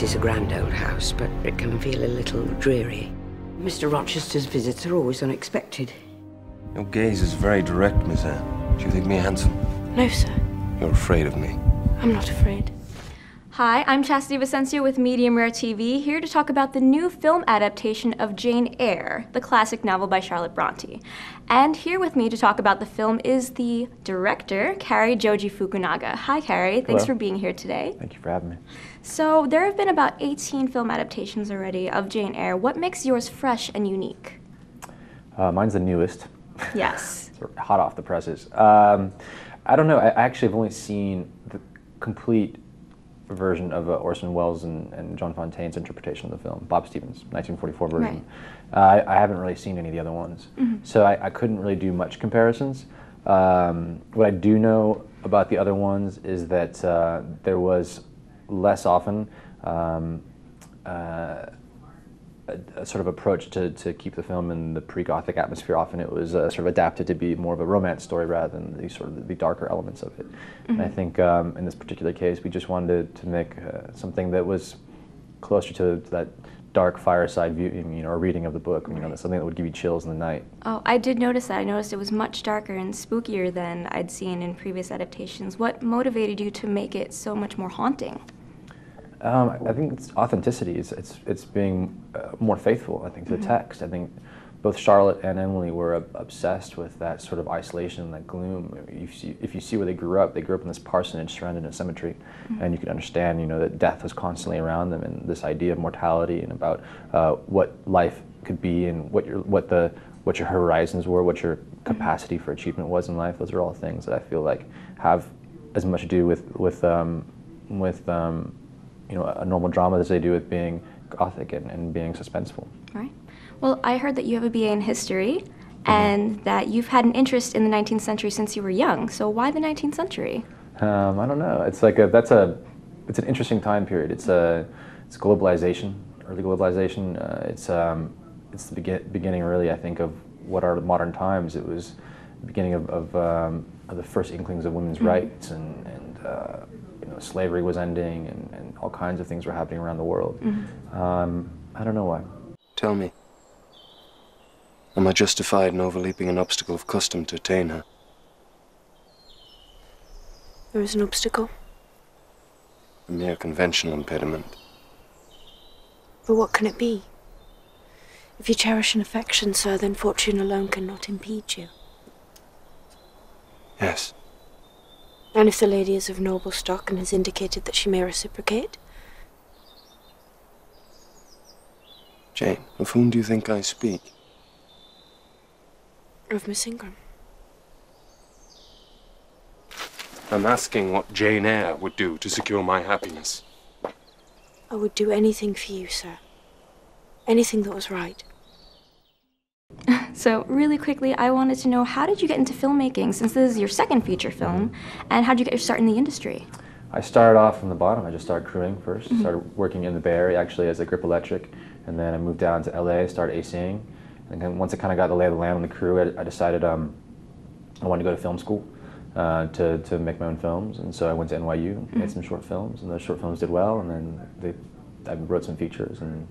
is a grand old house, but it can feel a little dreary. Mr. Rochester's visits are always unexpected. Your gaze is very direct, Miss Eyre. Do you think me handsome? No, sir. You're afraid of me. I'm not afraid. Hi, I'm Chastity Vicencio with Medium Rare TV, here to talk about the new film adaptation of Jane Eyre, the classic novel by Charlotte Bronte. And here with me to talk about the film is the director, Cary Fukunaga. Hi, Cary. Thanks for being here today. Thank you for having me. So, there have been about 18 film adaptations already of Jane Eyre. What makes yours fresh and unique? Mine's the newest. Yes. Sort of hot off the presses. I don't know. I actually have only seen the complete version of Orson Welles and John Fontaine's interpretation of the film, Bob Stevens' 1944 version. Right. I haven't really seen any of the other ones, so I couldn't really do much comparisons. What I do know about the other ones is that there was less often a sort of approach to keep the film in the pre-Gothic atmosphere. Often it was sort of adapted to be more of a romance story rather than the sort of the darker elements of it. And I think in this particular case, we just wanted to make something that was closer to that dark fireside viewing, or reading of the book. Something that would give you chills in the night. Oh, I did notice that. I noticed it was much darker and spookier than I'd seen in previous adaptations. What motivated you to make it so much more haunting? I think it's authenticity. It's being more faithful, I think, to the text. I think both Charlotte and Emily were obsessed with that sort of isolation, that gloom. If you see where they grew up in this parsonage surrounded in a cemetery, and you can understand, that death was constantly around them, and this idea of mortality and about what life could be and what your horizons were, what your capacity for achievement was in life. Those are all things that I feel like have as much to do with a normal drama as they do with being Gothic and being suspenseful. Right. Well, I heard that you have a BA in history and that you've had an interest in the 19th century since you were young. So why the 19th century? I don't know. It's like it's an interesting time period. It's globalization, early globalization. It's the beginning, really, I think, of what are modern times. It was the beginning of the first inklings of women's rights and slavery was ending, and all kinds of things were happening around the world. I don't know why. Tell me, am I justified in overleaping an obstacle of custom to attain her? There is an obstacle. A mere conventional impediment. But what can it be? If you cherish an affection, sir, then fortune alone cannot impede you. Yes. And if the lady is of noble stock and has indicated that she may reciprocate? Jane, of whom do you think I speak? Of Miss Ingram. I'm asking what Jane Eyre would do to secure my happiness. I would do anything for you, sir. Anything that was right. So really quickly, I wanted to know, how did you get into filmmaking, since this is your second feature film, and how did you get your start in the industry? I started off from the bottom. I just started crewing first. Started working in the Bay Area, actually, as a grip electric, and then I moved down to LA, started ACing, and then once I kind of got the lay of the land on the crew, I decided I wanted to go to film school to make my own films, and so I went to NYU, made some short films, and those short films did well, and then I wrote some features, and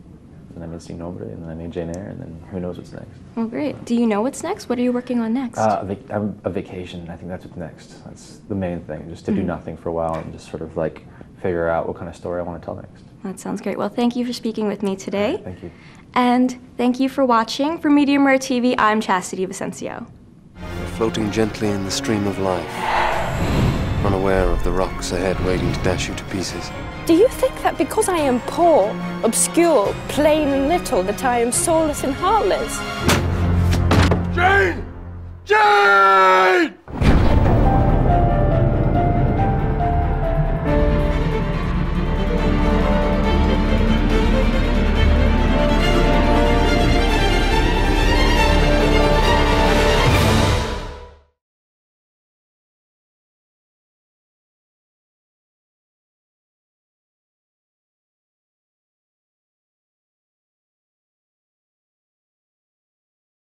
I made Sing Nombre, and then I made Jane Eyre, and then who knows what's next. Well, great. Do you know what's next? What are you working on next? A vacation. I think that's what's next. That's the main thing, just to do nothing for a while and just sort of like figure out what kind of story I want to tell next. That sounds great. Well, thank you for speaking with me today. Thank you. And thank you for watching. For Medium Rare TV, I'm Chastity Vicencio. Floating gently in the stream of life, unaware of the rocks ahead waiting to dash you to pieces. Do you think that because I am poor, obscure, plain and little, that I am soulless and heartless? Jane! Jane!